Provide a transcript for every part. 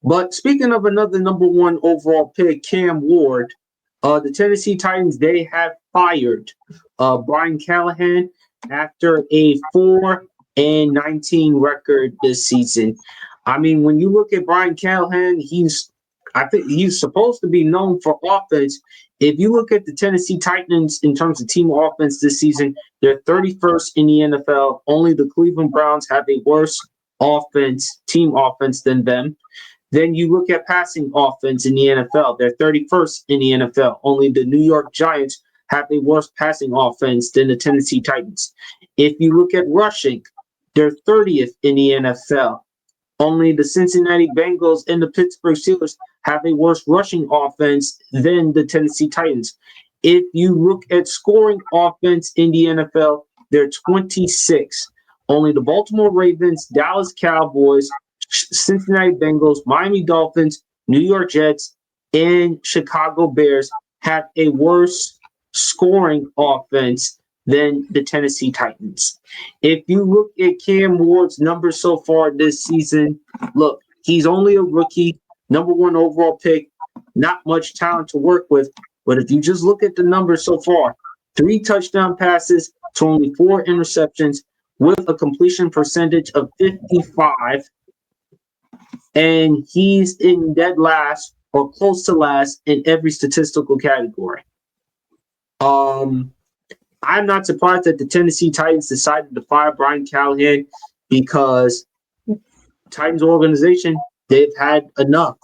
But speaking of another number one overall pick, Cam Ward, the Tennessee Titans, they have fired Brian Callahan after a 4-19 record this season. I mean, when you look at Brian Callahan, I think he's supposed to be known for offense. If you look at the Tennessee Titans in terms of team offense this season, they're 31st in the NFL. Only the Cleveland Browns have a worse team offense than them. Then you look at passing offense in the NFL. They're 31st in the NFL. Only the New York Giants have a worse passing offense than the Tennessee Titans. If you look at rushing, they're 30th in the NFL. Only the Cincinnati Bengals and the Pittsburgh Steelers have a worse rushing offense than the Tennessee Titans. If you look at scoring offense in the NFL, they're 26th. Only the Baltimore Ravens, Dallas Cowboys, Cincinnati Bengals, Miami Dolphins, New York Jets, and Chicago Bears have a worse scoring offense than the Tennessee Titans. If you look at Cam Ward's numbers so far this season, look, he's only a rookie, number one overall pick, not much talent to work with. But if you just look at the numbers so far, 3 touchdown passes to only 4 interceptions with a completion percentage of 55. And he's in dead last or close to last in every statistical category. I'm not surprised that the Tennessee Titans decided to fire Brian Callahan because Titans organization, they've had enough.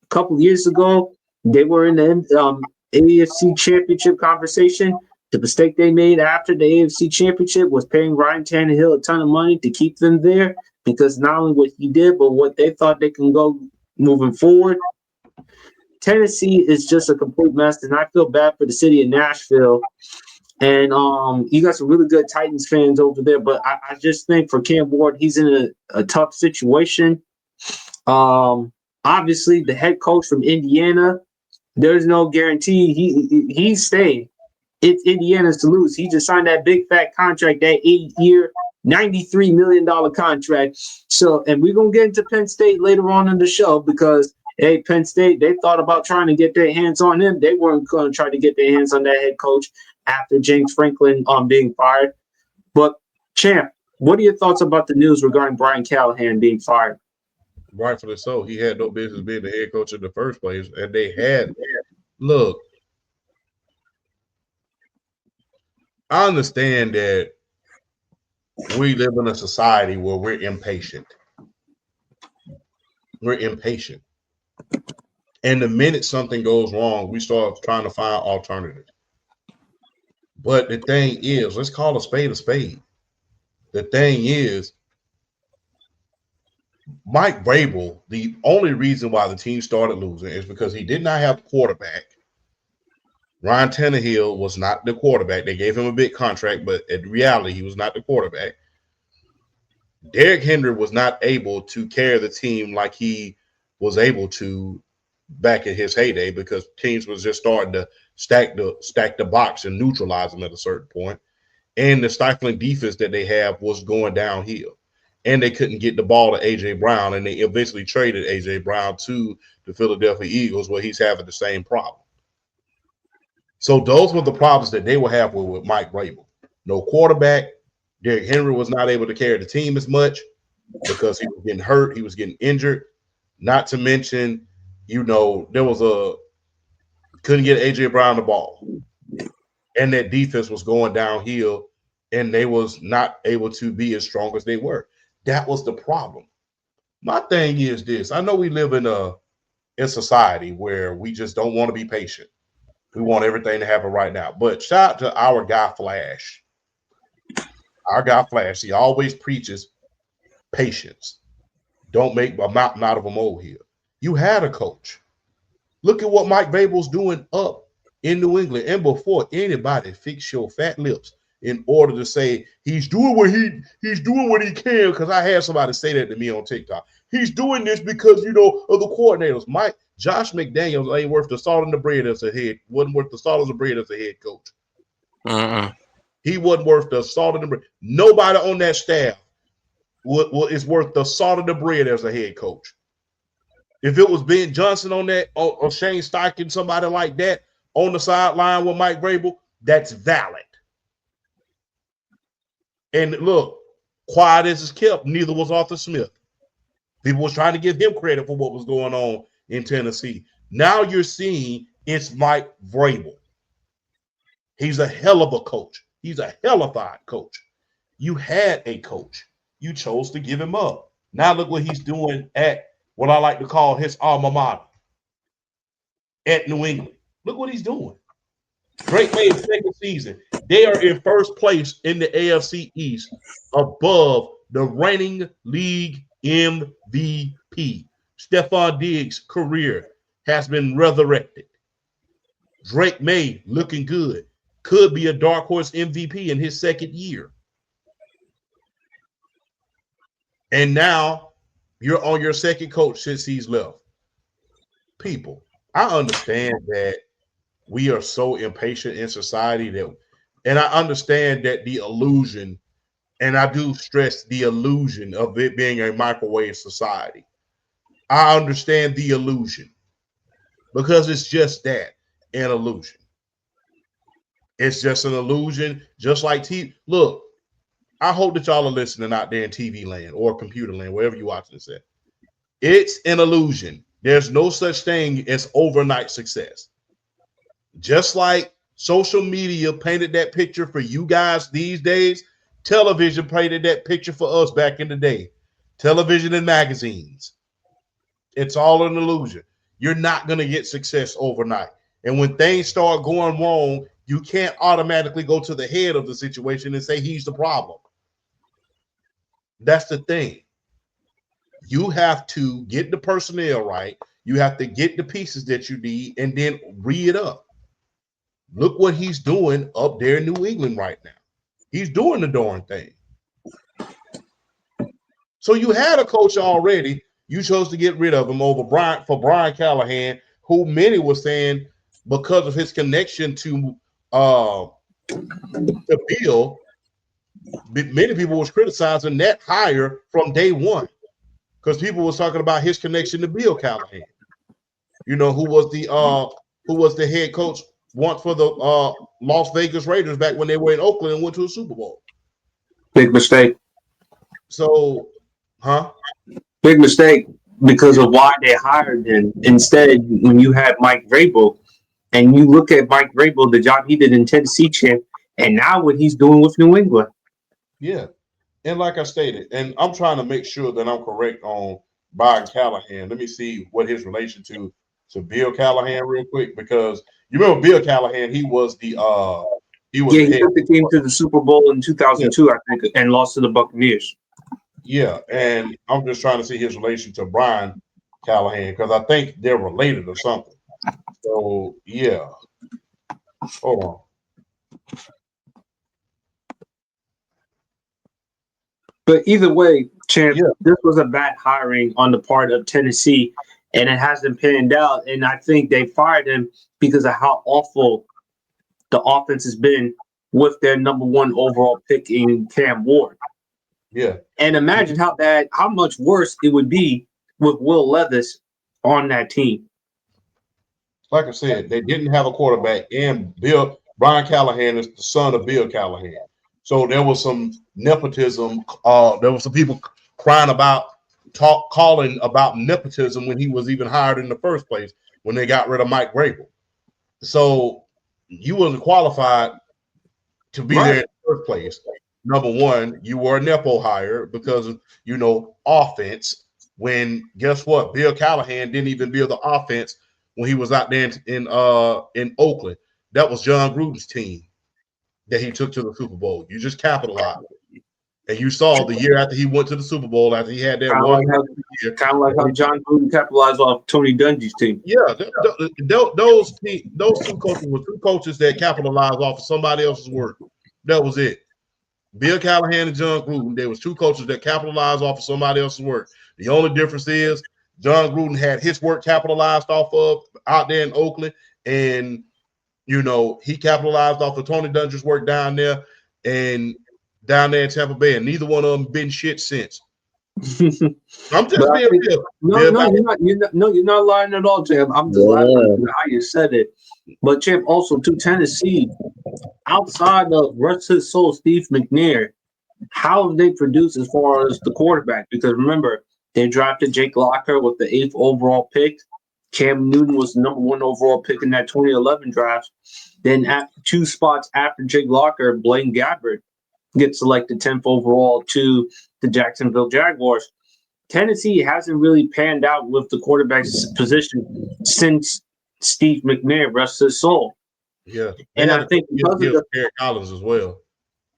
A couple of years ago, they were in the AFC Championship conversation. The mistake they made after the AFC Championship was paying Ryan Tannehill a ton of money to keep them there because not only what he did, but what they thought they can go moving forward. Tennessee is just a complete mess, and I feel bad for the city of Nashville. And you got some really good Titans fans over there, but I just think for Cam Ward, he's in a tough situation. Obviously, the head coach from Indiana, there's no guarantee he's staying. It's Indiana's to lose. He just signed that big fat contract, that 8-year, $93 million contract. So, and we're going to get into Penn State later on in the show because, hey, Penn State, they thought about trying to get their hands on him. They weren't going to try to get their hands on that head coach after James Franklin being fired. But, Champ, what are your thoughts about the news regarding Brian Callahan being fired? Rightfully so. He had no business being the head coach in the first place. And they had, look, I understand that we live in a society where we're impatient. We're impatient. And the minute something goes wrong, we start trying to find alternatives. But the thing is, let's call a spade a spade. The thing is, Mike Vrabel, the only reason why the team started losing is because he did not have a quarterback. Ryan Tannehill was not the quarterback. They gave him a big contract, but in reality, he was not the quarterback. Derrick Henry was not able to carry the team like he was able to back in his heyday because teams was just starting to stack the box and neutralize them at a certain point. And the stifling defense that they have was going downhill. And they couldn't get the ball to A.J. Brown, and they eventually traded A.J. Brown to the Philadelphia Eagles where he's having the same problem. So those were the problems that they were having with Mike Vrabel. No quarterback. Derrick Henry was not able to carry the team as much because he was getting hurt. He was getting injured. Not to mention, there was couldn't get A.J. Brown the ball. And that defense was going downhill, and they was not able to be as strong as they were. That was the problem. My thing is this. I know we live in a society where we just don't want to be patient. We want everything to happen right now. But shout out to our guy Flash. Our guy Flash, he always preaches patience. Don't make a mountain out of a molehill. You had a coach. Look at what Mike Vrabel's doing up in New England. And before anybody fix your fat lips in order to say he's doing what he can, because I had somebody say that to me on TikTok. He's doing this because of the coordinators. Josh McDaniels ain't worth the salt and the bread as a head. Wasn't worth the salt and the bread as a head coach. He wasn't worth the salt and the bread. Nobody on that staff is worth the salt and the bread as a head coach. If it was Ben Johnson on that, or Shane Steichen, somebody like that on the sideline with Mike Vrabel, that's valid. And look, quiet as it's kept, neither was Arthur Smith. People was trying to give him credit for what was going on in Tennessee. Now you're seeing it's Mike Vrabel. He's a hell of a coach. He's a hellified coach. You had a coach. You chose to give him up. Now look what he's doing at what I like to call his alma mater at New England. Look what he's doing. Drake May's second season. They are in first place in the AFC East above the reigning league MVP. Stephon Diggs' career has been resurrected. Drake May looking good. Could be a dark horse MVP in his second year. And now you're on your second coach since he's left. People, I understand that we are so impatient in society and I understand that the illusion, and I do stress the illusion of it being a microwave society. I understand the illusion because it's just that, an illusion. It's just an illusion, just like TV. Look, I hope that y'all are listening out there in TV land or computer land, wherever you're watching this at. It's an illusion. There's no such thing as overnight success. Just like social media painted that picture for you guys these days, television painted that picture for us back in the day. Television and magazines. It's all an illusion. You're not going to get success overnight. And when things start going wrong, you can't automatically go to the head of the situation and say he's the problem. That's the thing. You have to get the personnel right. You have to get the pieces that you need and then re it up. Look what he's doing up there in New England right now. He's doing the darn thing. So you had a coach already. You chose to get rid of him for Brian Callahan, who many were saying because of his connection to Bill, many people was criticizing that hire from day one because people was talking about his connection to Bill Callahan, who was the head coach once for the Las Vegas Raiders back when they were in Oakland and went to a Super Bowl. Big mistake. So, Big mistake because of why they hired him. Instead, when you had Mike Vrabel, and you look at Mike Vrabel, the job he did in Tennessee, champ, and now what he's doing with New England. Yeah. And like I stated, and I'm trying to make sure that I'm correct on Brian Callahan. Let me see what his relation to Bill Callahan real quick, because you remember Bill Callahan, he was the he took the team to the Super Bowl in 2002, I think, and lost to the Buccaneers. Yeah, and I'm just trying to see his relation to Brian Callahan because I think they're related or something. So yeah, hold on. But either way, champ, This was a bad hiring on the part of Tennessee, and it hasn't panned out. And I think they fired him because of how awful the offense has been with their number one overall pick in Cam Ward. Yeah. And imagine how much worse it would be with Will Levis on that team. Like I said, they didn't have a quarterback, and Brian Callahan is the son of Bill Callahan. So there was some nepotism. There were some people crying calling about nepotism when he was even hired in the first place, when they got rid of Mike Vrabel. So you wasn't qualified to be there in the first place. Number one, you were a Nepo hire because of, offense. When, guess what? Bill Callahan didn't even build the offense when he was out there in Oakland. That was John Gruden's team that he took to the Super Bowl. You just capitalized. And you saw the year after he went to the Super Bowl, after he had that year. Kind of like how John Gruden capitalized off Tony Dungy's team. Yeah, those two coaches were two coaches that capitalized off of somebody else's work. That was it. Bill Callahan and John Gruden, there was two coaches that capitalized off of somebody else's work. The only difference is John Gruden had his work capitalized off of out there in Oakland, and he capitalized off of Tony Dungy's work down there in Tampa Bay, and neither one of them been shit since. I'm just But I being think real. no, Bill no, Belichick- you're not lying at all, Champ. I'm just laughing at how you said it. But Champ, also to Tennessee, outside of Russ his soul, Steve McNair, how have they produced as far as the quarterback? Because remember, they drafted Jake Locker with the 8th overall pick. Cam Newton was the number 1 overall pick in that 2011 draft. Then at 2 spots after Jake Locker, Blaine Gabbert gets selected 10th overall to the Jacksonville Jaguars. Tennessee hasn't really panned out with the quarterback position since Steve McNair, rest his soul. Yeah, they And had I a couple think good because of deals the for Eric Collins as well.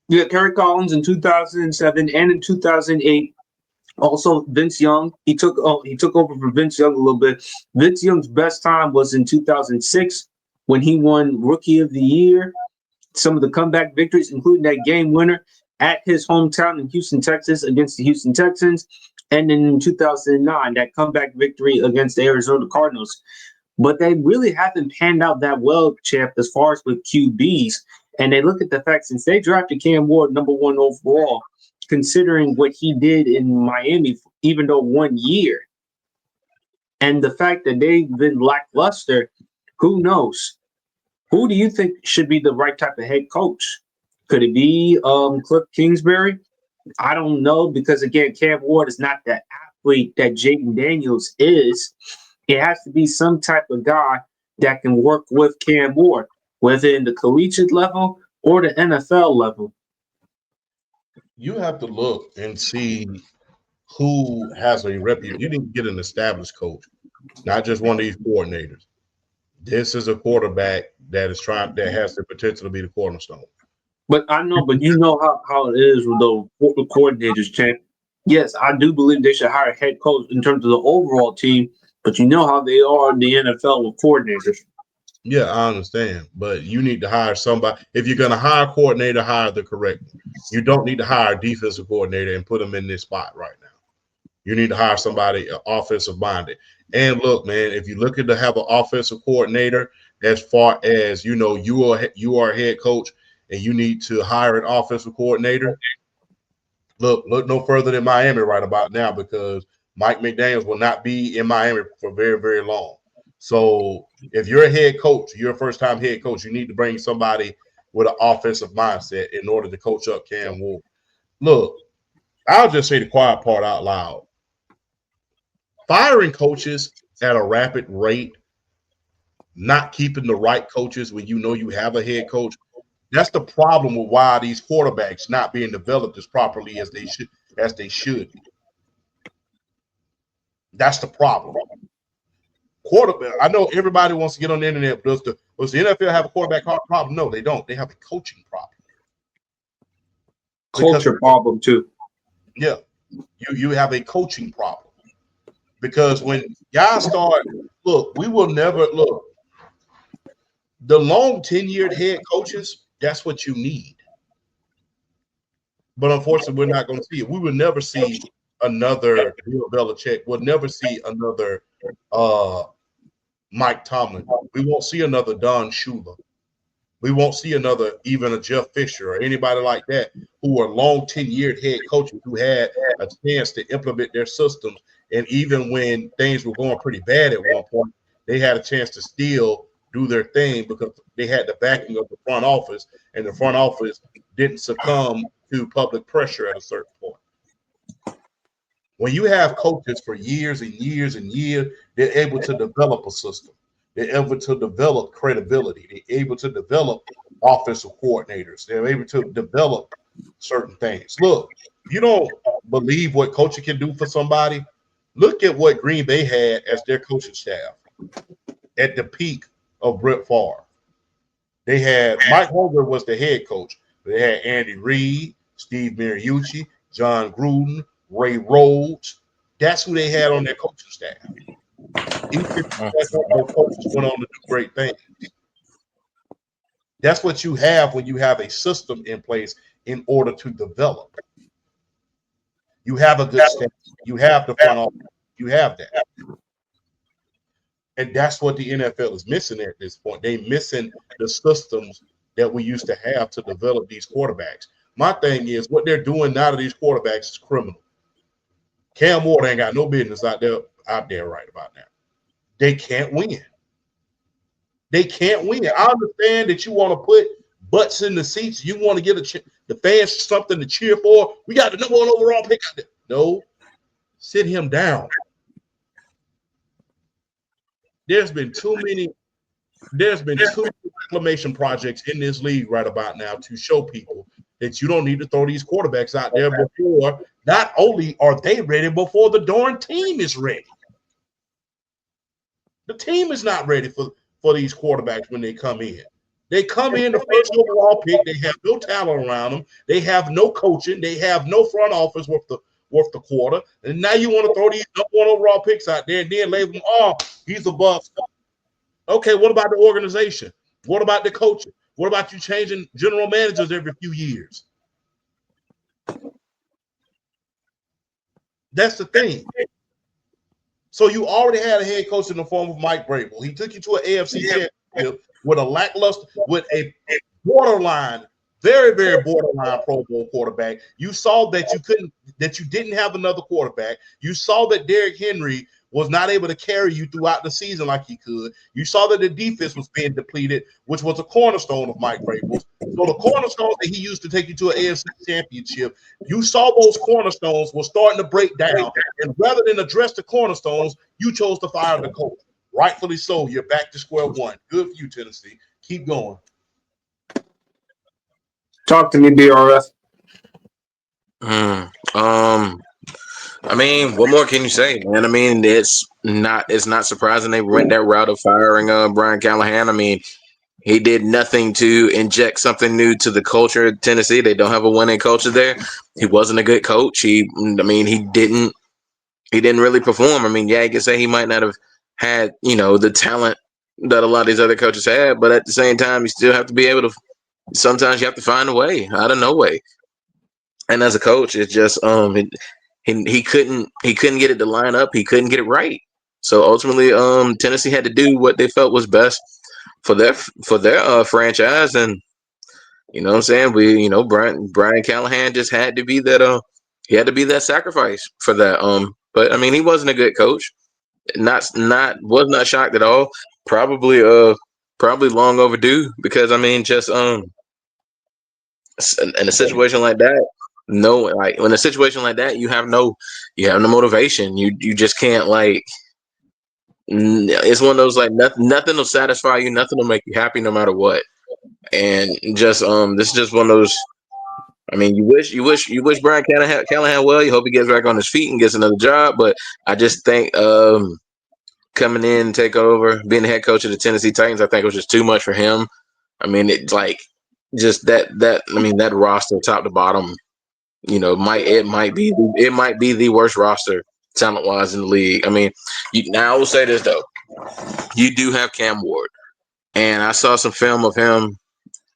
yeah, Kerry Collins in 2007 and in 2008. Also, Vince Young. He took over for Vince Young a little bit. Vince Young's best time was in 2006 when he won Rookie of the Year. Some of the comeback victories, including that game winner at his hometown in Houston, Texas, against the Houston Texans, and then in 2009 that comeback victory against the Arizona Cardinals. But they really haven't panned out that well, Champ, as far as with QBs. And they look at the fact since they drafted Cam Ward number 1 overall, considering what he did in Miami, even though 1 year, and the fact that they've been lackluster, who knows? Who do you think should be the right type of head coach? Could it be Cliff Kingsbury? I don't know because again, Cam Ward is not the athlete that Jaden Daniels is. It has to be some type of guy that can work with Cam Ward, whether in the collegiate level or the NFL level. You have to look and see who has a reputation. You need to get an established coach, not just one of these coordinators. This is a quarterback that has the potential to be the cornerstone. But I know, but you know how it is with the coordinators, champ. Yes, I do believe they should hire a head coach in terms of the overall team, but you know how they are in the NFL with coordinators. Yeah, I understand, but you need to hire somebody. If you're going to hire a coordinator, hire the correct one. You don't need to hire a defensive coordinator and put them in this spot right now. You need to hire somebody offensive minded. And look, man, if you're looking to have an offensive coordinator, as far as you are a head coach and you need to hire an offensive coordinator, look no further than Miami right about now because Mike McDaniels will not be in Miami for very, very long. So if you're a head coach, you're a first-time head coach, you need to bring somebody with an offensive mindset in order to coach up Cam Ward. Look, I'll just say the quiet part out loud. Firing coaches at a rapid rate, not keeping the right coaches when you know you have a head coach, that's the problem with why these quarterbacks not being developed as properly as they should. That's the problem. Quarterback. I know everybody wants to get on the internet. Does the NFL have a quarterback problem? No, they don't. They have a coaching problem. Culture problem too. Yeah, you have a coaching problem because when guys start, we will never look. The long tenured head coaches, that's what you need. But unfortunately, we're not going to see it. We will never see another Bill Belichick. We'll never see another Mike Tomlin. We won't see another Don Shula. We won't see another even a Jeff Fisher or anybody like that who are long tenured head coaches who had a chance to implement their systems. And even when things were going pretty bad at one point, they had a chance to still do their thing because they had the backing of the front office, and the front office didn't succumb to public pressure at a certain point. When you have coaches for years and years and years, they're able to develop a system. They're able to develop credibility. They're able to develop offensive coordinators. They're able to develop certain things. Look, you don't believe what coaching can do for somebody. Look at what Green Bay had as their coaching staff at the peak of Brett Favre. They had Mike Holger was the head coach. They had Andy Reid, Steve Mariucci, John Gruden, Ray Rhodes. That's who they had on their coaching staff. Each of those coaches went on to do great things. That's what you have when you have a system in place in order to develop. You have a good staff. You have the front office. You have that. And that's what the NFL is missing at this point. They're missing the systems that we used to have to develop these quarterbacks. My thing is what they're doing now to these quarterbacks is criminal. Cam Ward ain't got no business out there right about now. They can't win. They can't win. I understand that you want to put butts in the seats. You want to get the fans something to cheer for. We got the number one overall pick out there. No, sit him down. There's been too many reclamation projects in this league right about now to show people that you don't need to throw these quarterbacks out there before not only are they ready, before the darn team is ready. The team is not ready for these quarterbacks when they come in. They come in the first overall pick. They have no talent around them. They have no coaching. They have no front office worth the quarter. And now you want to throw these number one overall picks out there and then label them, oh, he's a bust. Okay, what about the organization? What about the coaching? What about you changing general managers every few years? That's the thing. So you already had a head coach in the form of Mike Vrabel. He took you to an AFC championship with a borderline, very, very borderline Pro Bowl quarterback. You saw that you didn't have another quarterback. You saw that Derrick Henry was not able to carry you throughout the season like he could. You saw that the defense was being depleted, which was a cornerstone of Mike Vrabel. So the cornerstones that he used to take you to an AFC championship, you saw those cornerstones were starting to break down. And rather than address the cornerstones, you chose to fire the coach. Rightfully so. You're back to square one. Good for you, Tennessee. Keep going. Talk to me, BRF. I mean, what more can you say, man? I mean, it's not surprising they went that route of firing Brian Callahan. I mean, he did nothing to inject something new to the culture of Tennessee. They don't have a winning culture there. He wasn't a good coach. He didn't really perform. I mean, yeah, you can say he might not have had, the talent that a lot of these other coaches had, but at the same time, you still have to be able to. Sometimes you have to find a way out of no way. And as a coach, it's just he couldn't get it to line up. He couldn't get it right. So ultimately, Tennessee had to do what they felt was best for their franchise. And you know what I'm saying? Brian Callahan just had to be that he had to be that sacrifice for that. But I mean, he wasn't a good coach. Was not shocked at all. Probably long overdue, because I mean, just in a situation like that, in a situation like that, you have no motivation. You just can't, like, it's one of those, like, nothing will satisfy you, nothing will make you happy no matter what. And just this is just one of those. I mean, you wish Brian Callahan well. You hope he gets back on his feet and gets another job. But I just think coming in, take over, being the head coach of the Tennessee Titans, I think it was just too much for him. I mean, it's like just that roster top to bottom, it might be the worst roster talent wise in the league. I mean, now I will say this though, you do have Cam Ward, and I saw some film of him,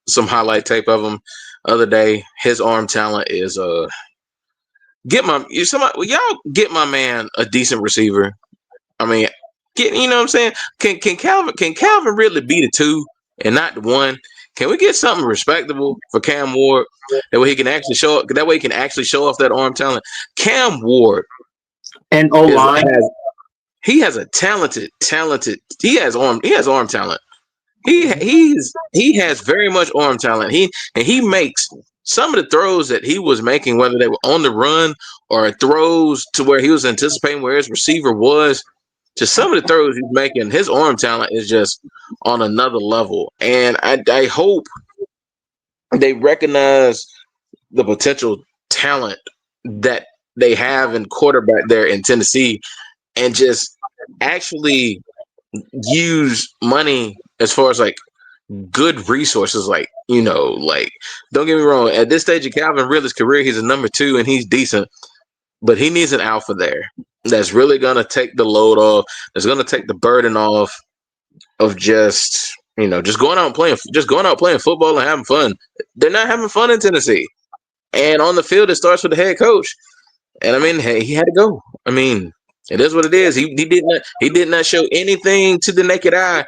some highlight tape of him other day. His arm talent is y'all get my man a decent receiver. I mean, you know what I'm saying? Can Calvin really be the two and not the one? Can we get something respectable for Cam Ward? That way he can actually show up. That way he can actually show off that arm talent. Cam Ward and O-line. He has a talented. He has arm talent. He has very much arm talent. He makes some of the throws that he was making, whether they were on the run or throws to where he was anticipating where his receiver was. Just some of the throws he's making, his arm talent is just on another level. And I hope they recognize the potential talent that they have in quarterback there in Tennessee, and just actually use money as far as like good resources. Like, don't get me wrong, at this stage of Calvin Ridley's career, he's a number 2 and he's decent, but he needs an alpha there that's really going to take the load off, that's going to take the burden off of just going out playing football and having fun. They're not having fun in Tennessee. And on the field, it starts with the head coach. And I mean, hey, he had to go. I mean, it is what it is. He did not show anything to the naked eye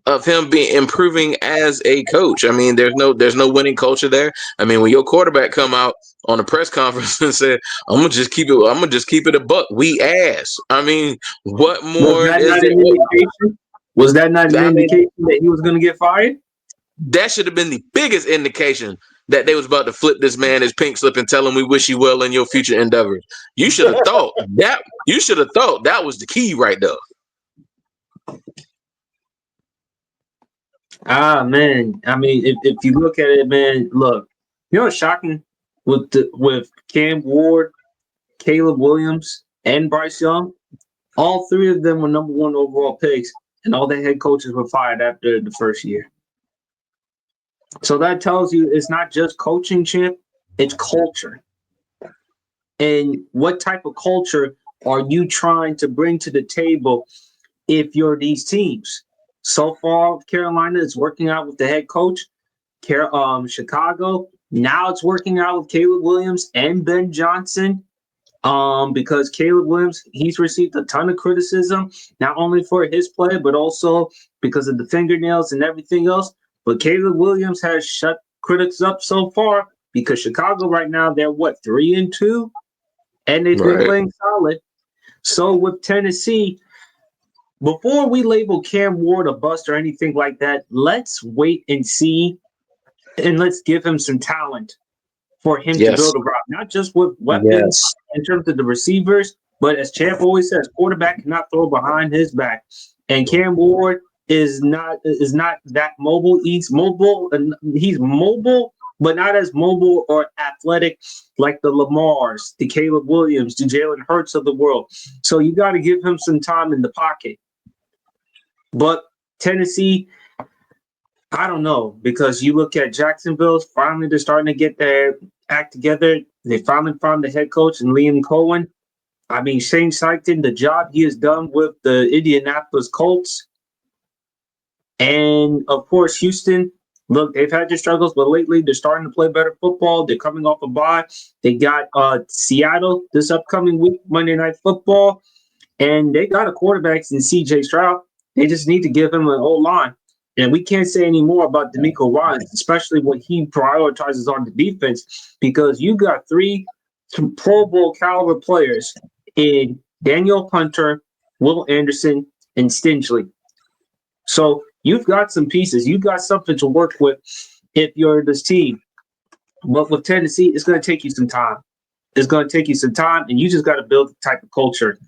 of him being improving as a coach. I mean, there's no winning culture there. I mean, when your quarterback come out on a press conference and said, I'm gonna just keep it a buck. We ass. I mean, what Was more that is not an it? indication? Was that not an I mean, indication that he was going to get fired? that should have been the biggest indication that they was about to flip this man his pink slip and tell him we wish you well in your future endeavors. You should have thought that. You should have thought that was the key right there. Ah, man. I mean, if you look at it, man, look, you know what's shocking with Cam Ward, Caleb Williams, and Bryce Young? All three of them were number one overall picks, and all the head coaches were fired after the first year. So that tells you it's not just coaching, Chip, it's culture. And what type of culture are you trying to bring to the table if you're these teams? So far, Carolina is working out with the head coach. Chicago, now it's working out with Caleb Williams and Ben Johnson. Because Caleb Williams, he's received a ton of criticism, not only for his play, but also because of the fingernails and everything else. But Caleb Williams has shut critics up so far because Chicago right now, they're 3-2, and they've been playing solid. So with Tennessee, before we label Cam Ward a bust or anything like that, let's wait and see, and let's give him some talent for him to build around, not just with weapons in terms of the receivers, but as Champ always says, quarterback cannot throw behind his back. And Cam Ward is not that mobile. He's mobile, but not as mobile or athletic like the Lamars, the Caleb Williams, the Jalen Hurts of the world. So you got to give him some time in the pocket. But Tennessee, I don't know, because you look at Jacksonville, finally they're starting to get their act together. They finally found the head coach in Liam Cohen. I mean, Shane Steichen, the job he has done with the Indianapolis Colts. And, of course, Houston, look, they've had their struggles, but lately they're starting to play better football. They're coming off a bye. They got Seattle this upcoming week, Monday Night Football. And they got a quarterback in C.J. Stroud. They just need to give him an O-line. And we can't say any more about DeMeco Ryans, especially when he prioritizes on the defense, because you got three Pro Bowl caliber players in Daniel Hunter, Will Anderson, and Stingley. So you've got some pieces. You've got something to work with if you're this team. But with Tennessee, it's going to take you some time. It's going to take you some time, and you just got to build the type of culture.